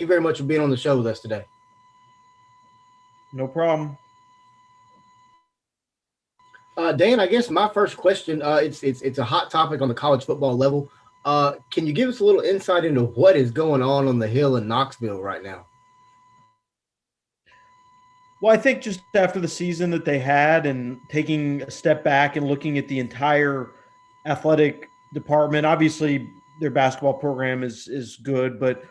you very much for being on the show with us today. No problem. Dan, I guess my first question, it's a hot topic on the college football level. Can you give us a little insight into what is going on the Hill in Knoxville right now? Well, I think just after the season that they had and taking a step back and looking at the entire athletic department, obviously their basketball program is good, but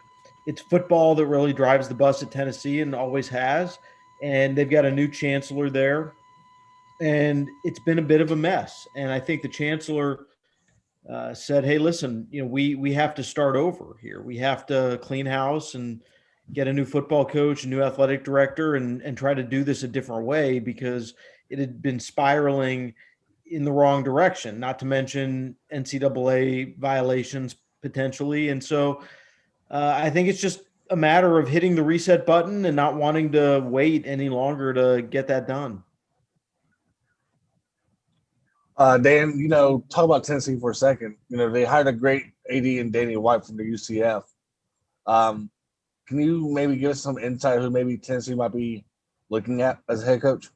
it's football that really drives the bus at Tennessee and always has. And they've got a new chancellor there, and it's been a bit of a mess. And I think the chancellor said, "Hey, listen, we have to start over here. We have to clean house and get a new football coach, a new athletic director, and try to do this a different way because it had been spiraling in the wrong direction. Not to mention NCAA violations potentially, and so I think it's just a matter of hitting the reset button and not wanting to wait any longer to get that done." Dan, talk about Tennessee for a second. They hired a great AD and Danny White from the UCF. Um, can you maybe give us some insight who maybe Tennessee might be looking at as a head coach?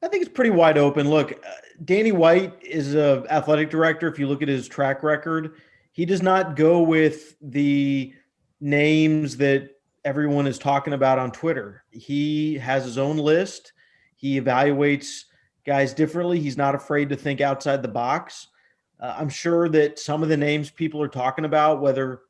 I think it's pretty wide open. Look, Danny White is a athletic director. If you look at his track record, he does not go with the names that everyone is talking about on Twitter. He has his own list. He evaluates guys differently. He's not afraid to think outside the box. I'm sure that some of the names people are talking about, whether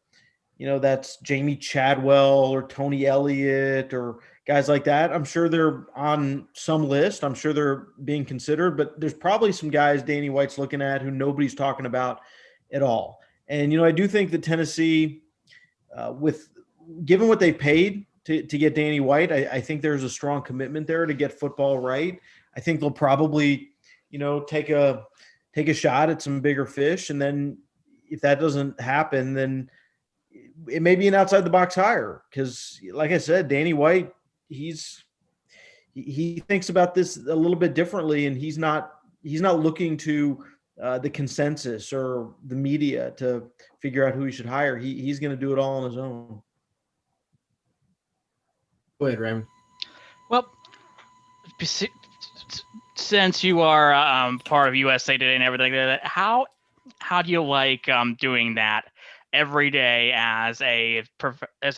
that's Jamie Chadwell or Tony Elliott or guys like that, I'm sure they're on some list. I'm sure they're being considered, but there's probably some guys Danny White's looking at who nobody's talking about at all. And, I do think that Tennessee, with given what they paid to get Danny White, I think there's a strong commitment there to get football right. I think they'll probably, take a shot at some bigger fish. And then if that doesn't happen, then it may be an outside the box hire. Cause like I said, Danny White, he thinks about this a little bit differently, and he's not looking to the consensus or the media to figure out who he should hire. He's going to do it all on his own. Go ahead, Raymond. Well, since you are part of USA Today and everything like that, how do you like doing that every day as a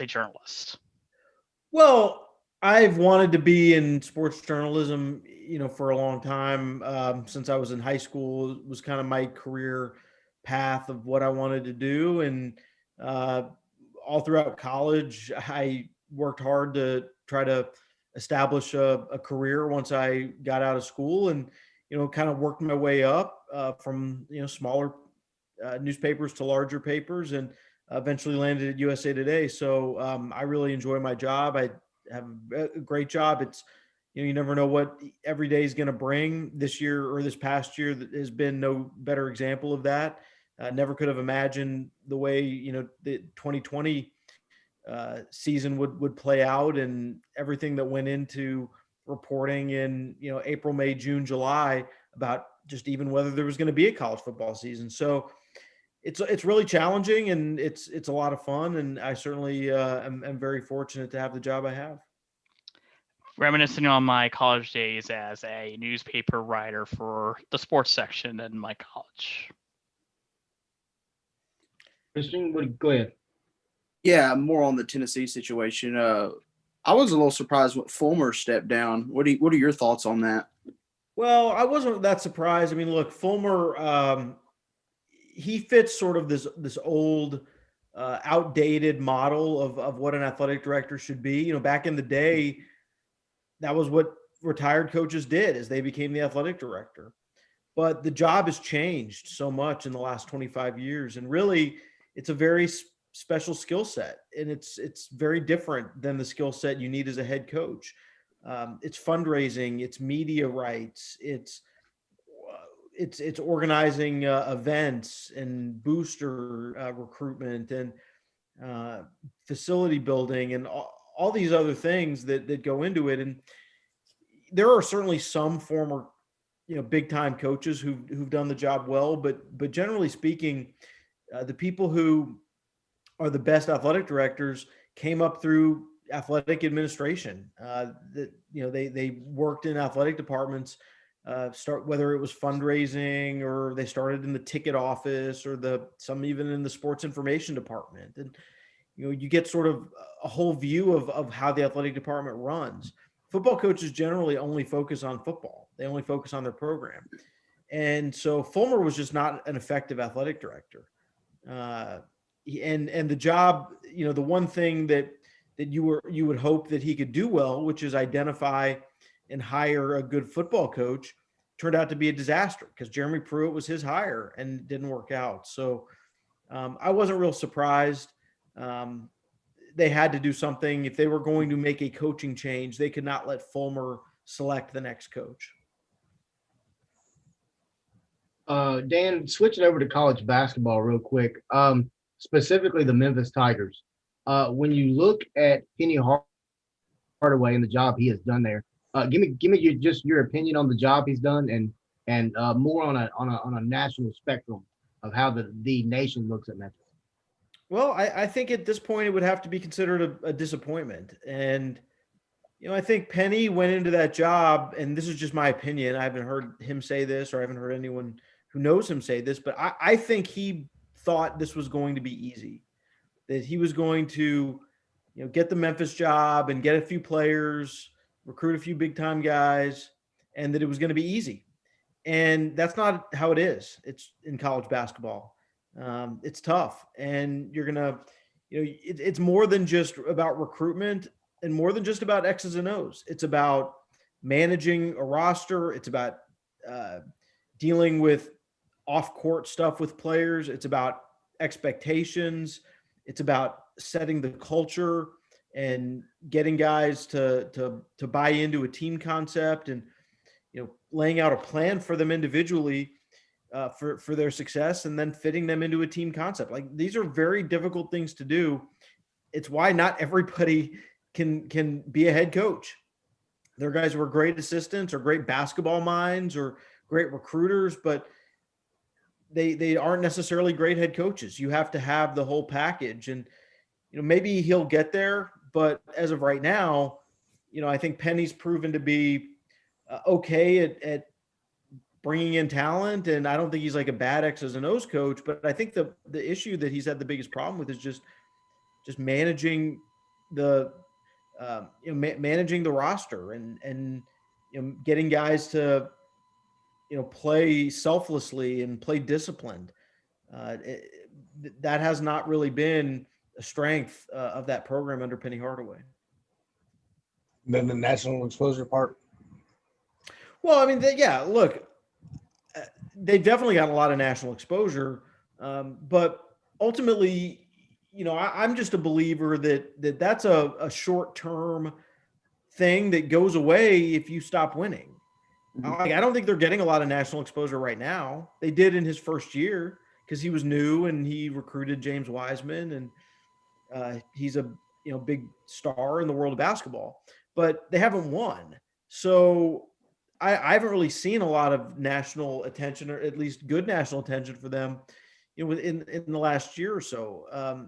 journalist? Well, I've wanted to be in sports journalism, for a long time. Since I was in high school, it was kind of my career path of what I wanted to do. And uh, all throughout college, I worked hard to try to establish a career once I got out of school, and, kind of worked my way up from, smaller newspapers to larger papers, and eventually landed at USA Today. So I really enjoy my job. I have a great job. It's, you never know what every day is going to bring. This year, or this past year, has been no better example of that. Never could have imagined the way, the 2020 season would play out, and everything that went into reporting in, April, May, June, July about just even whether there was going to be a college football season. So it's really challenging, and it's a lot of fun, and I certainly am very fortunate to have the job I have. Reminiscing on my college days as a newspaper writer for the sports section in my college. Christian, go ahead. Yeah, more on the Tennessee situation. I was a little surprised when Fulmer stepped down. What are your thoughts on that? Well, I wasn't that surprised. I mean, look, Fulmer, he fits sort of this old, outdated model of what an athletic director should be. Back in the day, that was what retired coaches did, as they became the athletic director. But the job has changed so much in the last 25 years, and really, it's a very special skill set, and it's very different than the skill set you need as a head coach. It's fundraising, it's media rights, it's organizing events and booster recruitment and facility building and all these other things that go into it. And there are certainly some former, big time coaches who've done the job well, but generally speaking, the people who are the best athletic directors came up through athletic administration. They worked in athletic departments, whether it was fundraising or they started in the ticket office or some even in the sports information department. And you get sort of a whole view of how the athletic department runs. Football coaches generally only focus on football. They only focus on their program. And so Fulmer was just not an effective athletic director. And the job, the one thing that you would hope that he could do well, which is identify and hire a good football coach, turned out to be a disaster because Jeremy Pruitt was his hire and it didn't work out. So I wasn't real surprised. They had to do something. If they were going to make a coaching change, they could not let Fulmer select the next coach. Dan, switching over to college basketball real quick, specifically the Memphis Tigers. When you look at Penny Hardaway and the job he has done there, give me your opinion on the job he's done and more on a national spectrum of how the nation looks at Memphis. Well, I think at this point it would have to be considered a disappointment. And, I think Penny went into that job, and this is just my opinion. I haven't heard him say this, or I haven't heard anyone who knows him say this, but I think he thought this was going to be easy, that he was going to, get the Memphis job and get a few players, recruit a few big time guys, and that it was going to be easy. And that's not how it is. It's in college basketball. It's tough, and you're going to, it's more than just about recruitment and more than just about X's and O's. It's about managing a roster. It's about dealing with off-court stuff with players. It's about expectations. It's about setting the culture and getting guys to buy into a team concept and, laying out a plan for them individually for their success and then fitting them into a team concept. Like, these are very difficult things to do. It's why not everybody can be a head coach. There are guys who are great assistants or great basketball minds or great recruiters, but they aren't necessarily great head coaches. You have to have the whole package, and maybe he'll get there, but as of right now, I think Penny's proven to be okay at bringing in talent, and I don't think he's like a bad X's and O's coach, but I think the issue that he's had the biggest problem with is just managing managing the roster and getting guys to play selflessly and play disciplined. That has not really been a strength of that program under Penny Hardaway. Then the national exposure part. Well, I mean, look, they've definitely got a lot of national exposure, but ultimately, I'm just a believer that's a short-term thing that goes away if you stop winning. Mm-hmm. I don't think they're getting a lot of national exposure right now. They did in his first year because he was new and he recruited James Wiseman, and he's a big star in the world of basketball. But they haven't won, so I haven't really seen a lot of national attention, or at least good national attention for them, in the last year or so.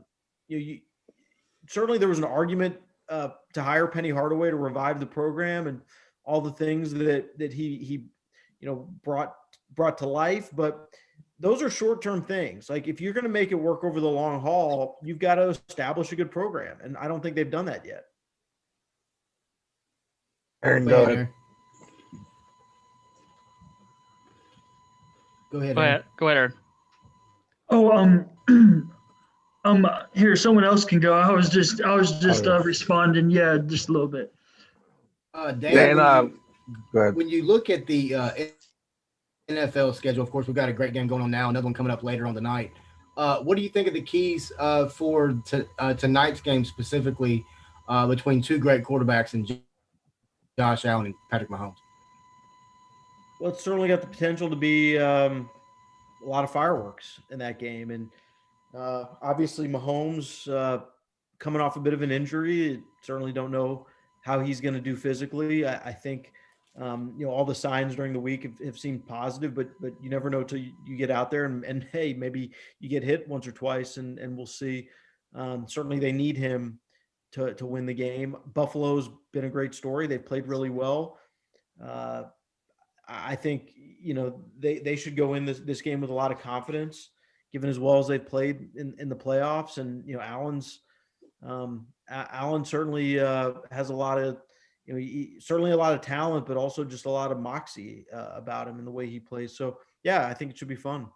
Certainly there was an argument to hire Penny Hardaway to revive the program and all the things that he brought to life, but those are short-term things. Like, if you're going to make it work over the long haul, you've got to establish a good program, and I don't think they've done that yet. Aaron, go ahead. Go ahead, Aaron. Oh, here, someone else can go. I was just responding. Yeah, just a little bit. Dan, go ahead. When you look at the NFL schedule, of course, we've got a great game going on now, another one coming up later on tonight. What do you think of the keys for tonight's game specifically between two great quarterbacks and Josh Allen and Patrick Mahomes? Well, it's certainly got the potential to be a lot of fireworks in that game. And obviously Mahomes coming off a bit of an injury, certainly don't know how he's going to do physically. I think, all the signs during the week have seemed positive, but you never know till you get out there and hey, maybe you get hit once or twice and we'll see. Certainly they need him to win the game. Buffalo's been a great story. They've played really well. I think, they should go in this game with a lot of confidence, given as well as they've played in the playoffs. And, Allen certainly has a lot of, certainly a lot of talent, but also just a lot of moxie about him and the way he plays. So, yeah, I think it should be fun.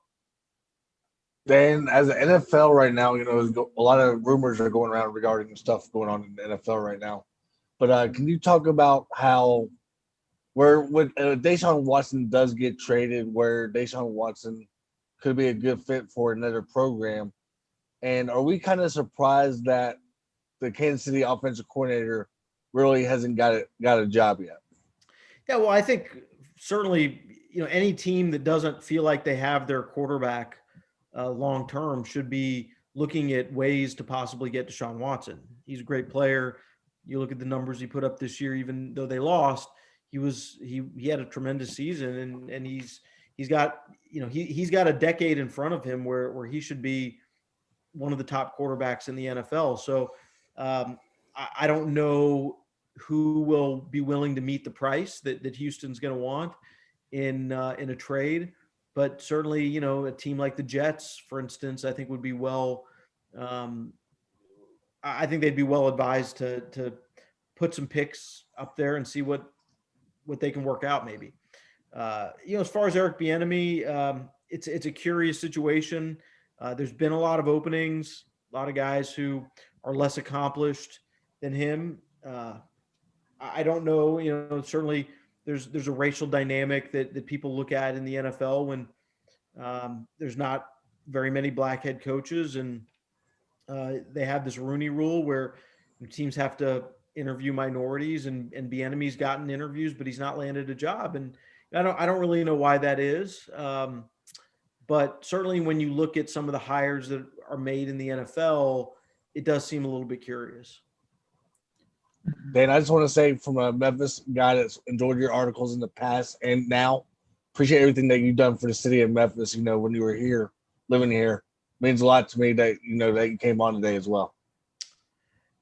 Then, as the NFL right now, a lot of rumors are going around regarding stuff going on in the NFL right now. But can you talk about how, when Deshaun Watson does get traded, where Deshaun Watson could be a good fit for another program? And are we kind of surprised that the Kansas City offensive coordinator really hasn't got a job yet? Yeah, well, I think certainly, any team that doesn't feel like they have their quarterback long term should be looking at ways to possibly get Deshaun Watson. He's a great player. You look at the numbers he put up this year, even though they lost, he had a tremendous season, and he's got he's got a decade in front of him where he should be one of the top quarterbacks in the NFL. So I don't know who will be willing to meet the price that Houston's going to want in a trade. But certainly, a team like the Jets, for instance, I think would be I think they'd be well advised to put some picks up there and see what they can work out maybe. As far as Eric Bieniemy, it's a curious situation. There's been a lot of openings, a lot of guys who are less accomplished than him. I don't know, certainly there's a racial dynamic that people look at in the NFL when there's not very many black head coaches, and they have this Rooney Rule where teams have to interview minorities, and Bieniemy's gotten interviews, but he's not landed a job, and I don't really know why that is. But certainly when you look at some of the hires that are made in the NFL, it does seem a little bit curious. Dan, I just want to say, from a Memphis guy that's enjoyed your articles in the past and now, appreciate everything that you've done for the city of Memphis. When you were here, living here, means a lot to me that that you came on today as well.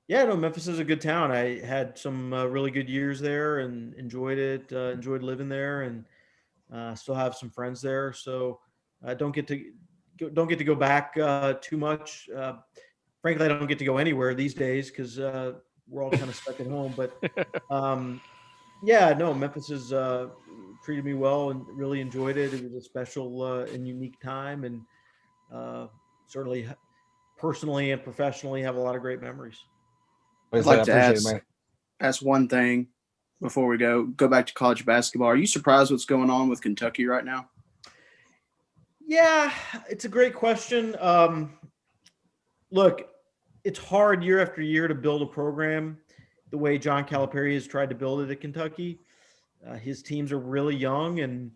Yeah, no, Memphis is a good town. I had some really good years there and enjoyed it. Enjoyed living there, and still have some friends there. So I don't get to go back too much. Frankly, I don't get to go anywhere these days because we're all kind of stuck at home. But yeah, no, Memphis has treated me well and really enjoyed it. It was a special and unique time, and certainly personally and professionally have a lot of great memories. I'd like to ask one thing before we go back to college basketball. Are you surprised what's going on with Kentucky right now? Yeah, it's a great question. Look, it's hard year after year to build a program the way John Calipari has tried to build it at Kentucky. His teams are really young, and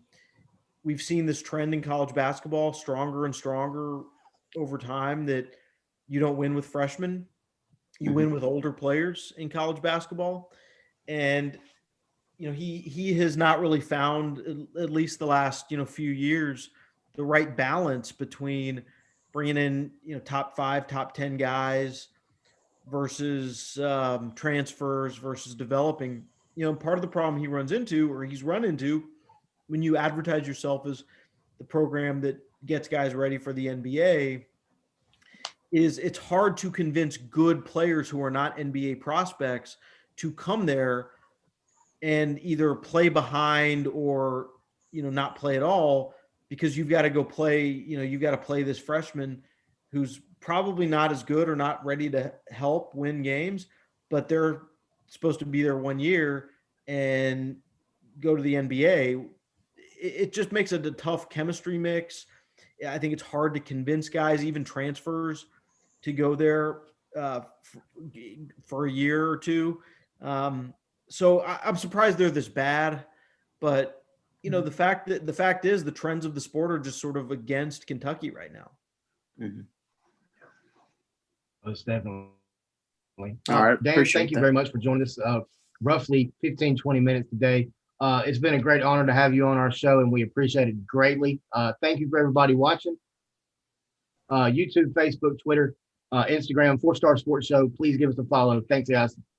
we've seen this trend in college basketball stronger and stronger over time, that you don't win with freshmen. You win with older players in college basketball. And, he has not really found, at least the last, few years, the right balance between bringing in, top 5, top 10 guys versus transfers versus developing. Part of the problem he's run into when you advertise yourself as the program that gets guys ready for the NBA is it's hard to convince good players who are not NBA prospects to come there and either play behind or, not play at all, because you've got to go play, you've got to play this freshman who's probably not as good or not ready to help win games, but they're supposed to be there 1 year and go to the NBA. It just makes it a tough chemistry mix. I think it's hard to convince guys, even transfers, to go there for a year or two. So I'm surprised they're this bad, but the fact is the trends of the sport are just sort of against Kentucky right now. Mm-hmm. Most definitely. All right. Dan, thank you very much for joining us. Roughly 15, 20 minutes today. It's been a great honor to have you on our show, and we appreciate it greatly. Thank you for everybody watching. YouTube, Facebook, Twitter. Instagram, 4 Star Sports Show. Please give us a follow. Thanks, guys.